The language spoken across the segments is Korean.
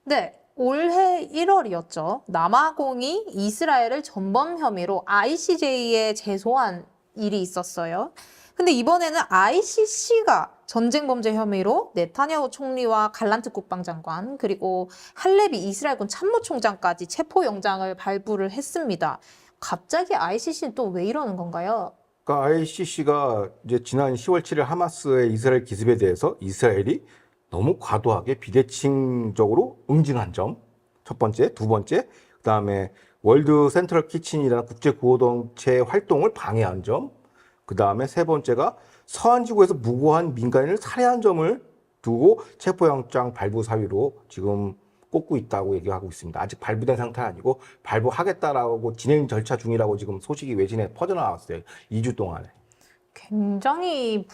네, 올해 1월이었죠. 남아공이 이스라엘을 전범 혐의로 ICJ에 제소한 일이 있었어요. 근데 이번에는 ICC가 전쟁 범죄 혐의로 네타냐후 총리와 갈란트 국방장관 그리고 할레비 이스라엘군 참모총장까지 체포영장을 발부를 했습니다. 갑자기 ICC는 또 왜 이러는 건가요? 그러니까 ICC가 이제 지난 10월 7일 하마스의 이스라엘 기습에 대해서 이스라엘이 너무 과도하게 비대칭적으로 응징한 점, 첫 번째, 두 번째, 그다음에 월드 센트럴 키친이라는 국제 구호동체 활동을 방해한 점, 그다음에 세 번째가 서한 지구에서 무고한 민간인을 살해한 점을 두고 체포영장 발부 사유로 지금 꼽고 있다고 얘기하고 있습니다. 아직 발부된 상태는 아니고 발부하겠다라고 진행 절차 중이라고 지금 소식이 외신에 퍼져나왔어요. 2주 동안에. 굉장히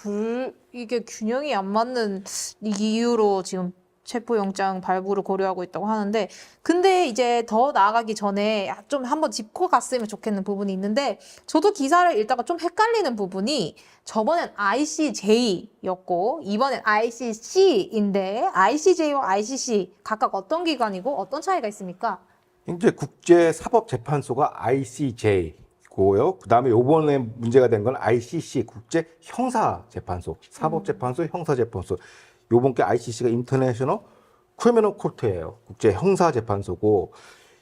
이게 균형이 안 맞는 이유로 지금 체포영장 발부를 고려하고 있다고 하는데, 근데 이제 더 나아가기 전에 좀 한번 짚고 갔으면 좋겠는 부분이 있는데, 저도 기사를 읽다가 좀 헷갈리는 부분이 저번엔 ICJ였고 이번엔 ICC인데 ICJ와 ICC 각각 어떤 기관이고 어떤 차이가 있습니까? 이제 국제사법재판소가 ICJ고요. 그다음에 요번에 문제가 된 건 ICC 국제형사재판소, 사법재판소, 형사재판소. 요번 게 ICC가 인터내셔널 크리미널 코트예요. 국제형사재판소고,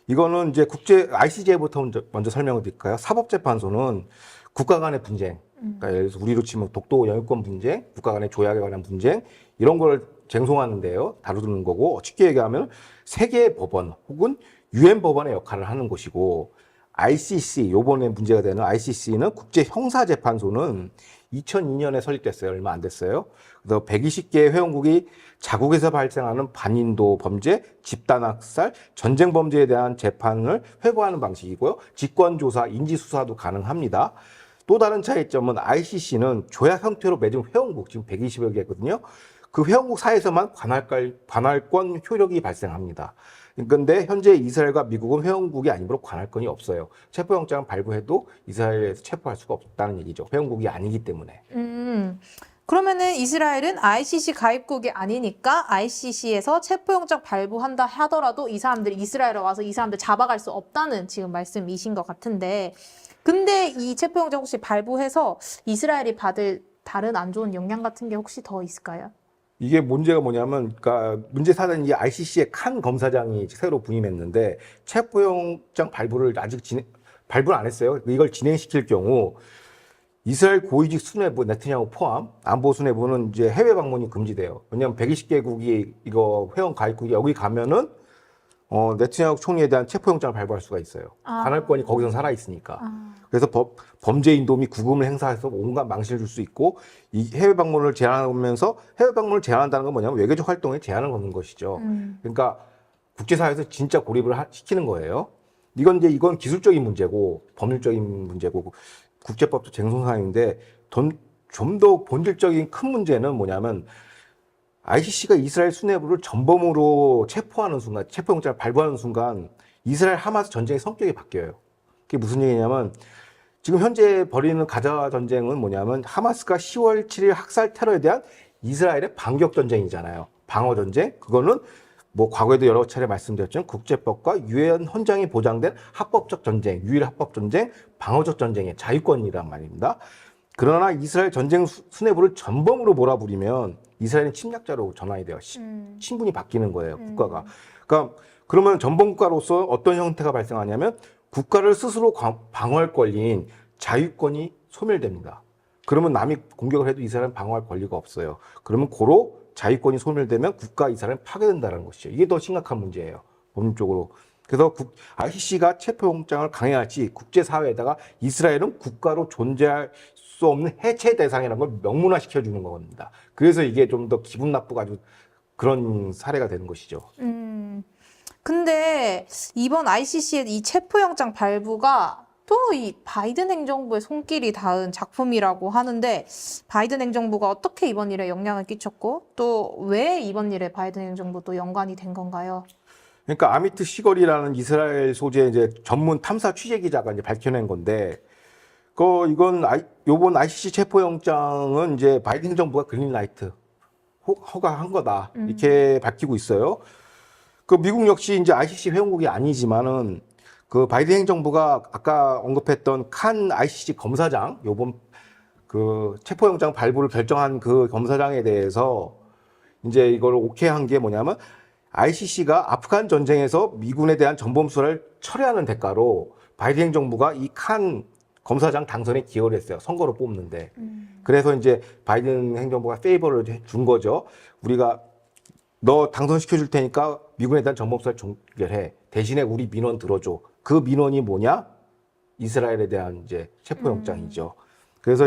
이거는 이제 ICJ부터 먼저 설명을 드릴까요? 사법재판소는 국가 간의 분쟁, 그러니까 예를 들어서 우리로 치면 독도 영유권 분쟁, 국가 간의 조약에 관한 분쟁, 이런 걸 쟁송하는데요, 다루는 거고, 쉽게 얘기하면 세계 법원 혹은 UN 법원의 역할을 하는 곳이고, ICC, 요번에 문제가 되는 ICC는 국제형사재판소는 2002년에 설립됐어요. 얼마 안 됐어요. 그래서 120개의 회원국이 자국에서 발생하는 반인도 범죄, 집단학살, 전쟁 범죄에 대한 재판을 회부하는 방식이고요. 직권조사, 인지수사도 가능합니다. 또 다른 차이점은 ICC는 조약 형태로 맺은 회원국, 지금 120여 개거든요. 그 회원국 사이에서만 관할권 효력이 발생합니다. 그런데 현재 이스라엘과 미국은 회원국이 아니므로 관할권이 없어요. 체포영장을 발부해도 이스라엘에서 체포할 수가 없다는 얘기죠. 회원국이 아니기 때문에. 그러면은 이스라엘은 ICC 가입국이 아니니까 ICC에서 체포영장 발부한다 하더라도 이 사람들이 이스라엘에 와서 이 사람들 잡아갈 수 없다는 지금 말씀이신 것 같은데, 근데 이 체포영장 혹시 발부해서 이스라엘이 받을 다른 안 좋은 영향 같은 게 혹시 더 있을까요? 이게 문제가 뭐냐면, 그러니까 문제 사단이 이제 ICC의 칸 검사장이 새로 부임했는데, 체포영장 발부를 아직 발부를 안 했어요. 이걸 진행시킬 경우 이스라엘 고위직 수뇌부, 네타냐후 포함 안보 수뇌부는 이제 해외 방문이 금지돼요. 왜냐하면 120개국이 이거 회원 가입국이 여기 가면은 네타냐후 총리에 대한 체포영장을 발부할 수가 있어요. 관할권이 거기서 살아 있으니까. 그래서 범죄 인도 및 구금을 행사해서 온갖 망신을 줄 수 있고, 이 해외 방문을 제한하면서, 해외 방문을 제한한다는 건 뭐냐면 외교적 활동에 제한을 거는 것이죠. 그러니까 국제사회에서 진짜 고립을 시키는 거예요. 이건 기술적인 문제고 법률적인 문제고 국제법도 쟁송사항인데, 좀 더 본질적인 큰 문제는 뭐냐면 ICC가 이스라엘 수뇌부를 전범으로 체포하는 순간, 체포영장을 발부하는 순간 이스라엘 하마스 전쟁의 성격이 바뀌어요. 그게 무슨 얘기냐면, 지금 현재 벌이는 가자 전쟁은 뭐냐면 하마스가 10월 7일 학살 테러에 대한 이스라엘의 반격 전쟁이잖아요. 방어 전쟁. 그거는 뭐 과거에도 여러 차례 말씀드렸지만 국제법과 유엔 헌장이 보장된 합법적 전쟁, 유일 합법 전쟁, 방어적 전쟁의 자유권이란 말입니다. 그러나 이스라엘 전쟁 수뇌부를 전범으로 몰아부리면 이스라엘은 침략자로 전환이 돼요. 신분이 바뀌는 거예요, 국가가. 그러니까 그러면 전범 국가로서 어떤 형태가 발생하냐면 국가를 스스로 방어할 권리인 자유권이 소멸됩니다. 그러면 남이 공격을 해도 이스라엘은 방어할 권리가 없어요. 그러면 고로 자유권이 소멸되면 국가 이스라엘은 파괴된다는 것이죠. 이게 더 심각한 문제예요, 법률적으로. 그래서 ICC가 체포영장을 강행할지 국제사회에다가 이스라엘은 국가로 존재할 수 없는 해체 대상이라는 걸 명문화시켜주는 겁니다. 그래서 이게 좀 더 기분 나쁘가지고 그런 사례가 되는 것이죠. 근데 이번 ICC의 이 체포영장 발부가 또 이 바이든 행정부의 손길이 닿은 작품이라고 하는데, 바이든 행정부가 어떻게 이번 일에 영향을 끼쳤고 또 왜 이번 일에 바이든 행정부도 연관이 된 건가요? 그러니까 아미트 시걸이라는 이스라엘 소재 이제 전문 탐사 취재 기자가 이제 밝혀낸 건데, 요번 ICC 체포영장은 이제 바이든 행정부가 그린라이트 허가한 거다, 이렇게 밝히고 있어요. 그 미국 역시 이제 ICC 회원국이 아니지만은 그 바이든 행정부가 아까 언급했던 칸 ICC 검사장 요번 그 체포영장 발부를 결정한 그 검사장에 대해서 이제 이걸 오케이 한 게 뭐냐면 ICC가 아프간 전쟁에서 미군에 대한 전범 수사를 철회하는 대가로 바이든 행정부가 이 칸 검사장 당선에 기여를 했어요. 선거로 뽑는데. 그래서 이제 바이든 행정부가 페이버를 준 거죠. 우리가 너 당선시켜 줄 테니까 미군에 대한 전범 수사를 종결해. 대신에 우리 민원 들어줘. 그 민원이 뭐냐? 이스라엘에 대한 이제 체포영장이죠. 그래서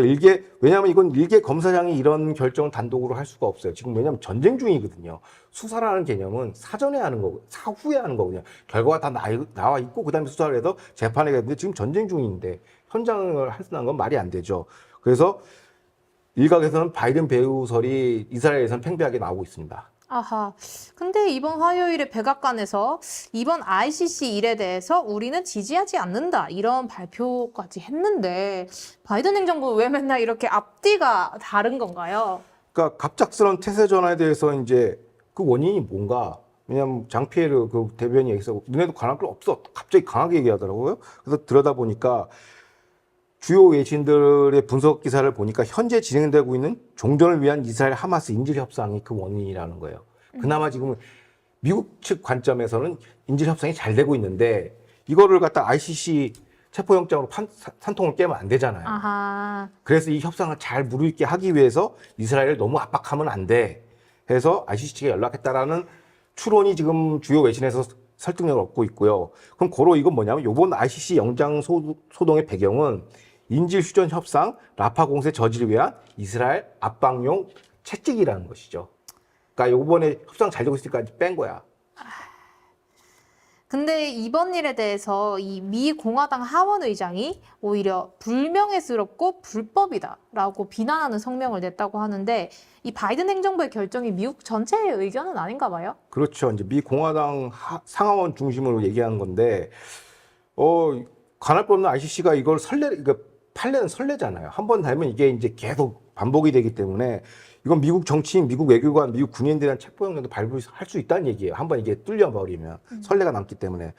왜냐하면 이건 일개 검사장이 이런 결정을 단독으로 할 수가 없어요. 지금 왜냐하면 전쟁 중이거든요. 수사라는 개념은 사전에 하는 거고, 사후에 하는 거거든요. 결과가 다 나와 있고, 그 다음에 수사를 해서 재판에 가는데 지금 전쟁 중인데, 현장을 할수는 건 말이 안 되죠. 그래서 일각에서는 바이든 배후설이 이스라엘에서는 팽배하게 나오고 있습니다. 아하. 근데 이번 화요일에 백악관에서 이번 ICC 일에 대해서 우리는 지지하지 않는다. 이런 발표까지 했는데 바이든 행정부 왜 맨날 이렇게 앞뒤가 다른 건가요? 그러니까 갑작스러운 태세 전환에 대해서 이제 그 원인이 뭔가 왜냐하면 장피에르 그 대변인이 여기서 너네도 관할 거 없어. 갑자기 강하게 얘기하더라고요. 그래서 들여다보니까 주요 외신들의 분석 기사를 보니까 현재 진행되고 있는 종전을 위한 이스라엘 하마스 인질 협상이 그 원인이라는 거예요. 그나마 지금 미국 측 관점에서는 인질 협상이 잘 되고 있는데 이거를 갖다 ICC 체포영장으로 산통을 깨면 안 되잖아요. 아하. 그래서 이 협상을 잘 무르익게 하기 위해서 이스라엘을 너무 압박하면 안 돼. 해서 ICC 측에 연락했다라는 추론이 지금 주요 외신에서 설득력을 얻고 있고요. 그럼 고로 이건 뭐냐면 이번 ICC 영장 소동의 배경은 인질 휴전 협상, 라파 공세 저지를 위한 이스라엘 압박용 채찍이라는 것이죠. 그러니까 이번에 협상 잘 되고 있으니까 뺀 거야. 근데 이번 일에 대해서 이 미 공화당 하원 의장이 오히려 불명예스럽고 불법이다라고 비난하는 성명을 냈다고 하는데 이 바이든 행정부의 결정이 미국 전체의 의견은 아닌가 봐요? 그렇죠. 이제 미 공화당 상하원 중심으로 얘기하는 건데, 관할 거 없는 ICC가 이걸 판례는 선례잖아요. 한 번 달면 이게 이제 계속 반복이 되기 때문에 이건 미국 정치인, 미국 외교관, 미국 군인들에 대한 체포영장도 발부할 수 있다는 얘기예요. 한 번 이게 뚫려버리면 선례가 남기 때문에.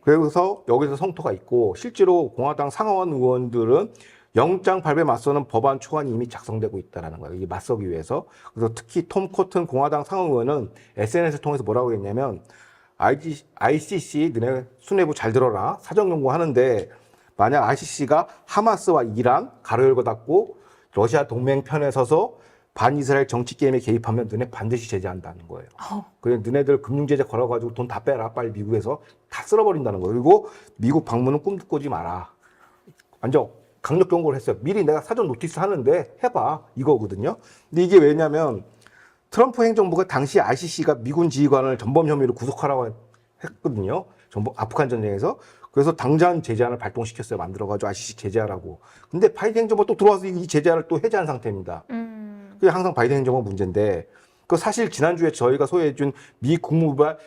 그래서 여기서 성토가 있고 실제로 공화당 상하원 의원들은 영장 발부에 맞서는 법안 초안이 이미 작성되고 있다는 거예요. 이게 맞서기 위해서. 그래서 특히 톰 코튼 공화당 상원 의원은 SNS를 통해서 뭐라고 했냐면 ICC 너네 수뇌부 잘 들어라. 사정 연구하는데 만약 ICC가 하마스와 이란 가로 열고 닫고 러시아 동맹 편에 서서 반이스라엘 정치 게임에 개입하면 너네 반드시 제재한다는 거예요. 그래서 너네들 금융제재 걸어가지고 돈 다 빼라. 빨리 미국에서 다 쓸어버린다는 거예요. 그리고 미국 방문은 꿈도 꾸지 마라. 완전 강력 경고를 했어요. 미리 내가 사전 노티스 하는데 해봐. 이거거든요. 근데 이게 왜냐면 트럼프 행정부가 당시 ICC가 미군 지휘관을 전범 혐의로 구속하라고 했거든요. 아프간 전쟁에서. 그래서 당장 제재안을 발동시켰어요. 만들어가지고 ICC 제재하라고. 근데 바이든 행정부가 또 들어와서 이 제재안을 또 해제한 상태입니다. 그게 항상 바이든 행정부 문제인데, 그 사실 지난주에 저희가 소개해준 미 국무부가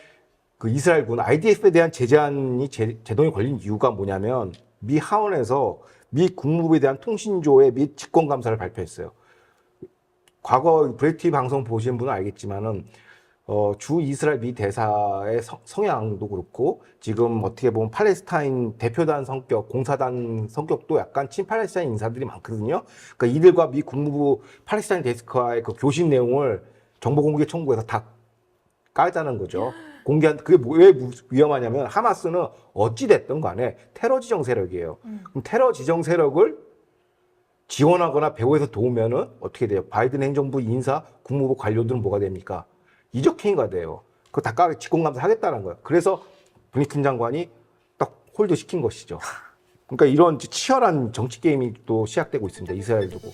그 이스라엘군 IDF에 대한 제재안이 제동이 걸린 이유가 뭐냐면 미 하원에서 미 국무부에 대한 통신조회 및 직권감사를 발표했어요. 과거 브레이티 방송 보신 분은 알겠지만은 주 이스라엘 미 대사의 성향도 그렇고 지금 어떻게 보면 팔레스타인 대표단 성격, 공사단 성격도 약간 친팔레스타인 인사들이 많거든요. 그러니까 이들과 미 국무부 팔레스타인 데스크와의 그 교신 내용을 정보공개 청구해서 다 까자는 거죠. 그게 왜 위험하냐면 하마스는 어찌 됐든 간에 테러 지정 세력이에요. 그럼 테러 지정 세력을 지원하거나 배후에서 도우면은 어떻게 돼요? 바이든 행정부 인사, 국무부 관료들은 뭐가 됩니까? 이적행위가 돼요. 그거 다 직권감사 하겠다는 거예요. 그래서 블링컨 장관이 딱 홀드 시킨 것이죠. 그러니까 이런 치열한 정치 게임이 또 시작되고 있습니다. 이스라엘 두고.